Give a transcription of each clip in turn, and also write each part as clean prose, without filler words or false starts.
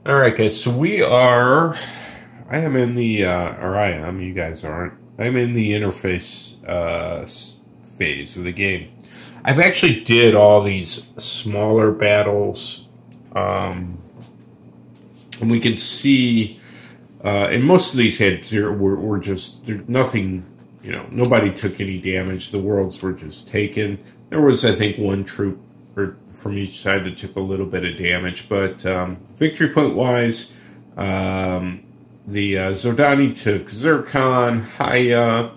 All right, guys. So we are. I am in the, or I am. You guys aren't. I'm in the interface phase of the game. I've actually did all these smaller battles, and we can see. And most of these had zero. Were just there's nothing. You know, nobody took any damage. The worlds were just taken. There was, I think, one troop from each side that took a little bit of damage, but victory point wise, the Zordani took Zircon, Haya,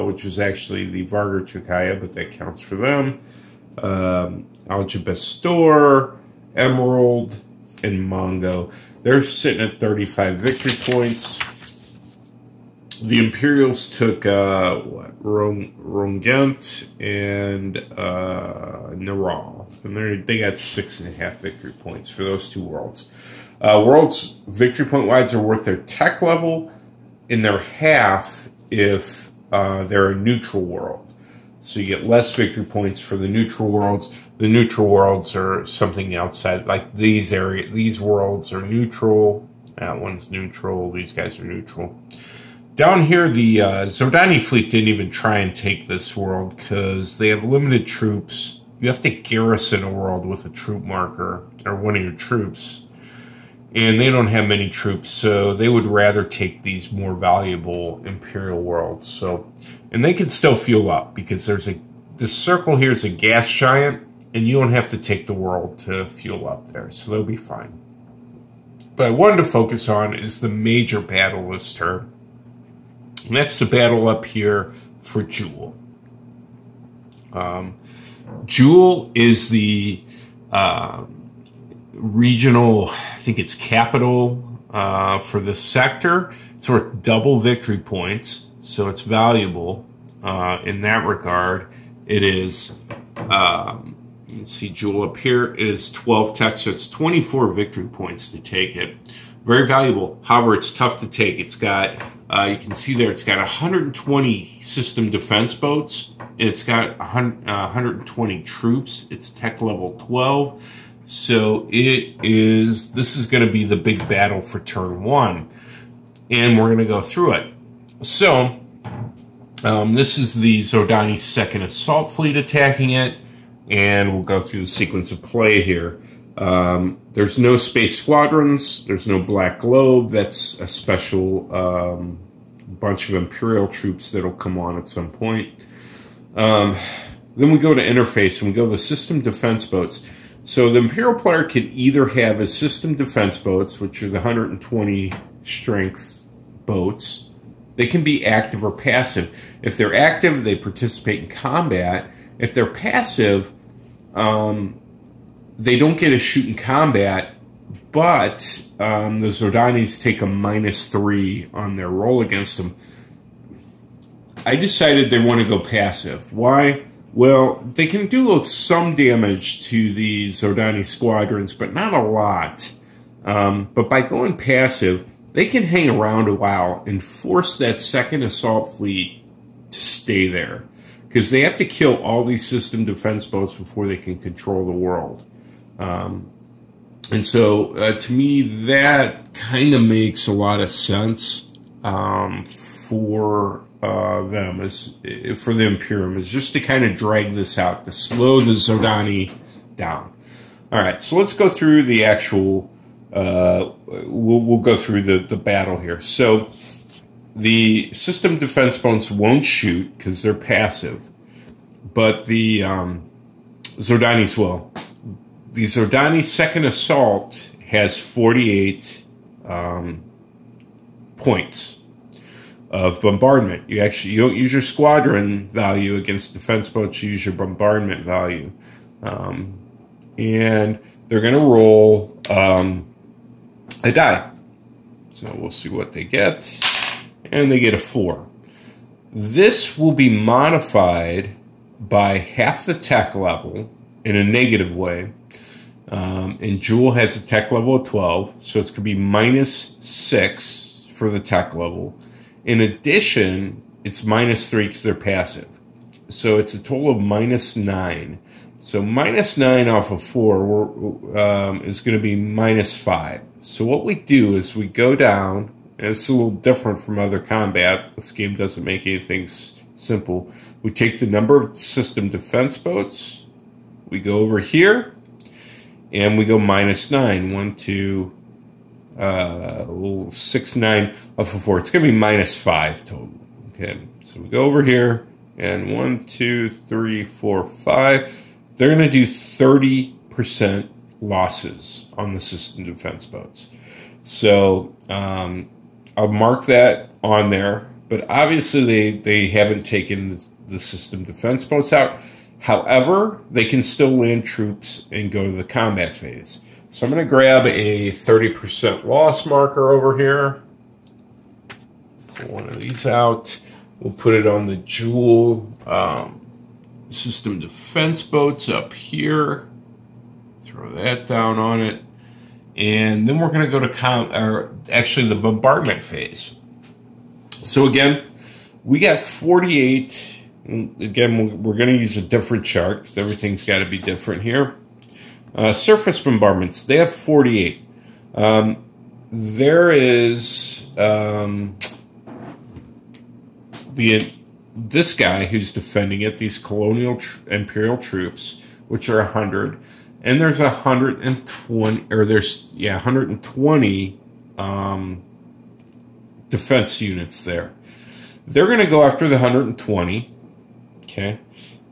which is actually the Vargar took Haya, but that counts for them. Algebestor, Emerald, and Mongo. They're sitting at 35 victory points. The Imperials took Rongent and Naral. And they got 6.5 victory points for those two worlds. Worlds victory point wise are worth their tech level in their half if they're a neutral world. So you get less victory points for the neutral worlds. The neutral worlds are something outside, like these worlds are neutral. That one's neutral. These guys are neutral. Down here, the Zordani fleet didn't even try and take this world because they have limited troops. You have to garrison a world with a troop marker, or one of your troops. And they don't have many troops, so they would rather take these more valuable Imperial worlds. So, and they can still fuel up because this circle here is a gas giant, and you don't have to take the world to fuel up there, so they'll be fine. But I wanted to focus on is the major battle this turn. And that's the battle up here for Jewell. Jewell is the regional, I think it's capital for this sector. It's worth double victory points, so it's valuable in that regard. It is, let's see, Jewell up here. It is 12 tech, so it's 24 victory points to take it. Very valuable. However, it's tough to take. It's got, you can see there, it's got 120 system defense boats. It's got 120 troops. It's tech level 12. So this is going to be the big battle for turn one. And we're going to go through it. So, this is the Zordani's second assault fleet attacking it. And we'll go through the sequence of play here. There's no space squadrons. There's no black globe. That's a special bunch of Imperial troops that'll come on at some point. Then we go to interface and we go to the system defense boats. So the Imperial player can either have his system defense boats, which are the 120 strength boats. They can be active or passive. If they're active, they participate in combat. If they're passive, they don't get a shoot in combat, but the Zordanis take a -3 on their roll against them. I decided they want to go passive. Why? Well, they can do some damage to the Zordani squadrons, but not a lot. But by going passive, they can hang around a while and force that second assault fleet to stay there. Because they have to kill all these system defense boats before they can control the world. And so, to me, that kind of makes a lot of sense for them, for the Imperium, is just to kind of drag this out, to slow the Zordani down. All right, so let's go through the actual, we'll go through the battle here. So, the system defense boats won't shoot because they're passive, but the Zordanis will. The Zordani second assault has 48 points of bombardment. You don't use your squadron value against defense boats. You use your bombardment value, and they're going to roll a die. So we'll see what they get, and they get a 4. This will be modified by half the tech level in a negative way. And Jewell has a tech level of 12, so it's going to be -6 for the tech level. In addition, it's -3 because they're passive. So it's a total of -9. So -9 off of 4 is going to be -5. So what we do is we go down, and it's a little different from other combat. This game doesn't make anything simple. We take the number of system defense boats, we go over here, and we go -9. 1, 2, 6, 9 off of 4. It's going to be -5 total. Okay, so we go over here, and 1, 2, 3, 4, 5. They're going to do 30% losses on the system defense boats. So I'll mark that on there, but obviously they haven't taken the system defense boats out. However, they can still land troops and go to the combat phase. So I'm going to grab a 30% loss marker over here. Pull one of these out. We'll put it on the Jewell system defense boats up here. Throw that down on it. And then we're going to go to the bombardment phase. So again, we got 48. Again, we're going to use a different chart because everything's got to be different here. Surface bombardments, they have 48. There is this guy who's defending it, these colonial imperial troops, which are 100, and there's 120, or there's 120 defense units there. They're going to go after the 120, okay,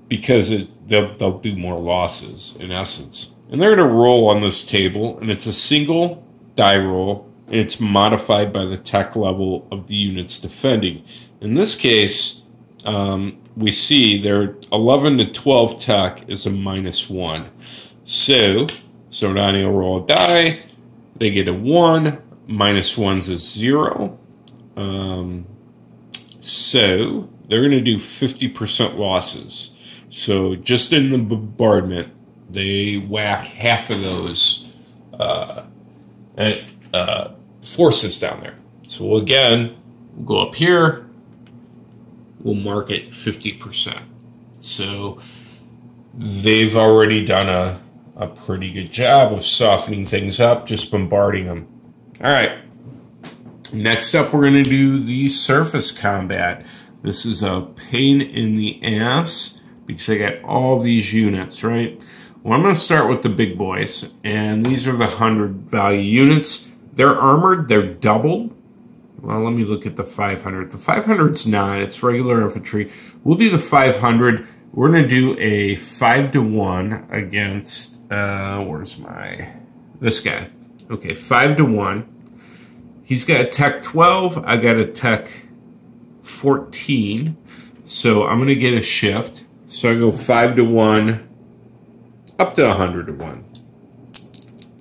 because they'll do more losses in essence. And they're going to roll on this table, and it's a single die roll, and it's modified by the tech level of the units defending. In this case, we see their 11 to 12 tech is a -1. So Zordani will roll a die. They get a 1. -1's a 0. So they're going to do 50% losses. So just in the bombardment, they whack half of those forces down there. So again, we'll go up here. We'll mark it 50%. So they've already done a pretty good job of softening things up, just bombarding them. All right. Next up, we're going to do the surface combat. This is a pain in the ass because I got all these units, right? Well, I'm going to start with the big boys, and these are the 100 value units. They're armored, they're doubled. Well, let me look at the 500. The 500's not, it's regular infantry. We'll do the 500. We're going to do a 5-to-1 against, this guy. Okay, 5-to-1. He's got a tech 12, I got a tech 14. So I'm going to get a shift. So I go 5-to-1 up to 100-to-1.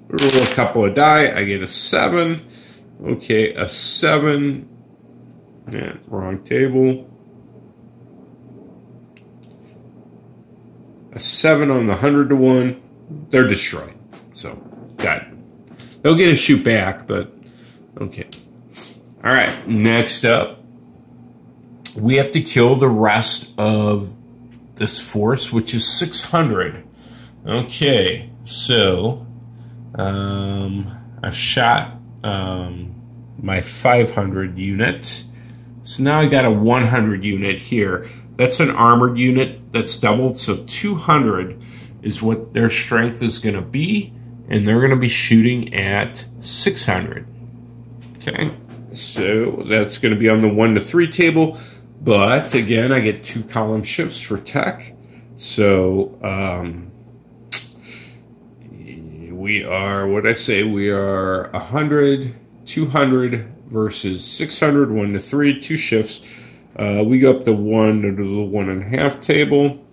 Roll a couple of die, I get a 7. Okay, a 7. Yeah, wrong table. A 7 on the 100-to-1. They're destroyed. So, got it. They'll get a shoot back, but okay. All right, next up, we have to kill the rest of this force, which is 600. Okay, so I've shot my 500 unit. So now I got a 100 unit here. That's an armored unit that's doubled, so 200 is what their strength is going to be, and they're going to be shooting at 600. Okay, so that's going to be on the 1 to 3 table, but again, I get 2 column shifts for tech. So we are, what did I say? We are 100, 200 versus 600, 1 to 3, 2 shifts. We go up to 1 to the 1.5 table.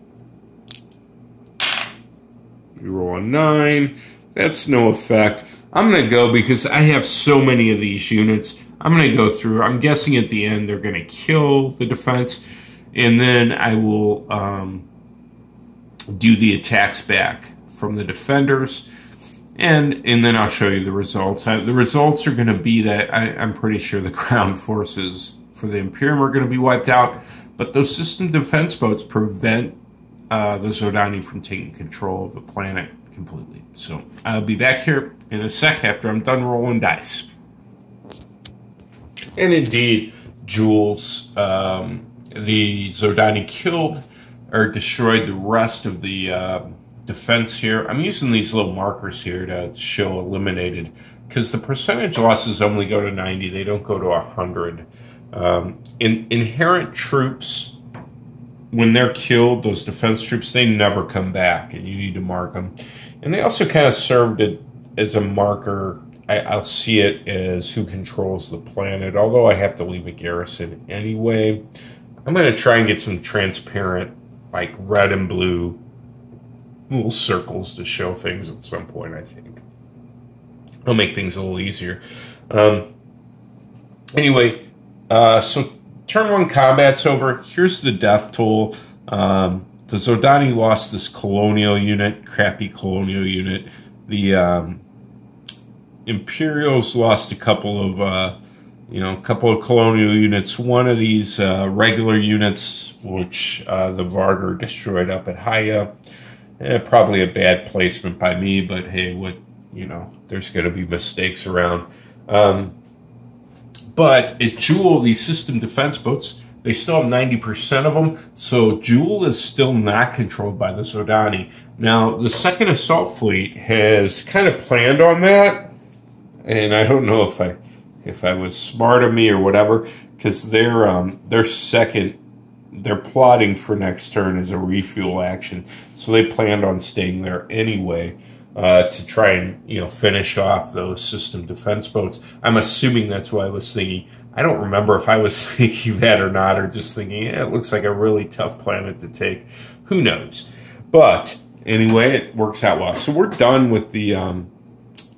We roll a 9. That's no effect. I'm going to go because I have so many of these units. I'm going to go through. I'm guessing at the end they're going to kill the defense. And then I will do the attacks back from the defenders. And then I'll show you the results. The results are going to be that I'm pretty sure the ground forces for the Imperium are going to be wiped out. But those system defense boats prevent the Zordani from taking control of the planet. completely. So I'll be back here in a sec after I'm done rolling dice. And indeed, Jewell's, the Zordani killed or destroyed the rest of the defense here. I'm using these little markers here to show eliminated, because the percentage losses only go to 90. They don't go to 100. Inherent troops, when they're killed, those defense troops, they never come back, and you need to mark them. And they also kind of served it as a marker. I'll see it as who controls the planet, although I have to leave a garrison anyway. I'm going to try and get some transparent, like red and blue little circles to show things at some point, I think. It'll make things a little easier. Anyway, so turn 1 combat's over. Here's the death toll. The Zordani lost this colonial unit, crappy colonial unit. The Imperials lost a couple of, colonial units. One of these regular units, which the Vargar destroyed up at Haya. Probably a bad placement by me, but hey, there's going to be mistakes around. But at Jewell, these system defense boats, they still have 90% of them, so Jewell is still not controlled by the Zordani. Now, the 2nd Assault Fleet has kind of planned on that, and I don't know if I was smart of me or whatever, because they're plotting for next turn as a refuel action, so they planned on staying there anyway to try and finish off those system defense boats. I'm assuming that's what I was thinking. I don't remember if I was thinking that or not, or just thinking, yeah, it looks like a really tough planet to take. Who knows? But anyway, it works out well. So we're done with the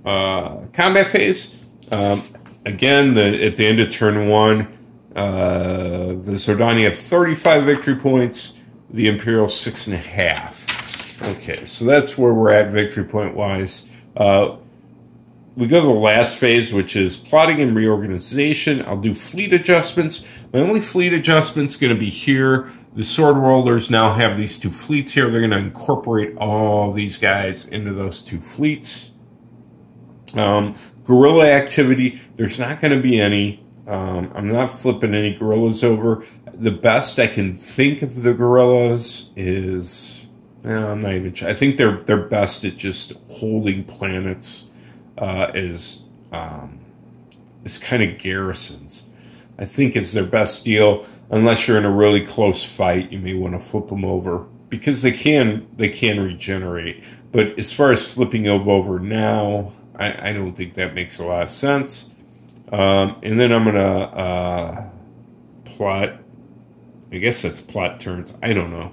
combat phase. Again, at the end of turn 1, the Zordani have 35 victory points, the Imperial 6.5. Okay, so that's where we're at victory point wise. We go to the last phase, which is plotting and reorganization. I'll do fleet adjustments. My only fleet adjustment's going to be here. The sword rollers now have these 2 fleets here. They're going to incorporate all these guys into those 2 fleets. Guerrilla activity, there's not going to be any. I'm not flipping any guerrillas over. The best I can think of the guerrillas is, I'm not even sure. I think they're best at just holding planets as kind of garrisons. I think is their best deal. Unless you're in a really close fight, you may want to flip them over, because they can regenerate. But as far as flipping them over now, I don't think that makes a lot of sense. And then I'm going to plot, I guess that's plot turns. I don't know.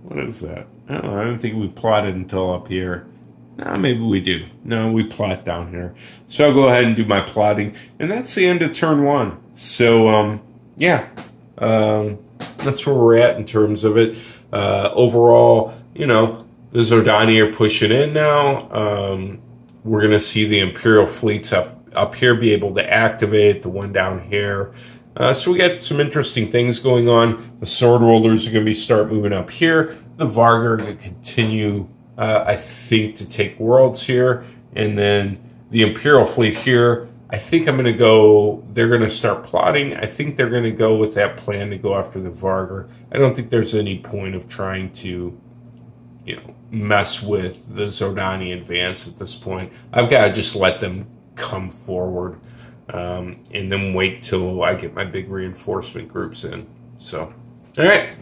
What is that? I don't know. I don't think we plotted until up here. No, maybe we do. No, we plot down here. So I'll go ahead and do my plotting. And that's the end of turn 1. So, yeah. That's where we're at in terms of it. Overall, the Zordani are pushing in now. We're going to see the Imperial fleets up here be able to activate, the one down here. So we got some interesting things going on. The sword rollers are going to start moving up here. The Vargar are going to continue, I think, to take worlds here. And then the Imperial fleet here, I think I'm going to go, they're going to start plotting. I think they're going to go with that plan to go after the Vargar. I don't think there's any point of trying to, mess with the Zordani advance at this point. I've got to just let them come forward and then wait till I get my big reinforcement groups in. So, all right.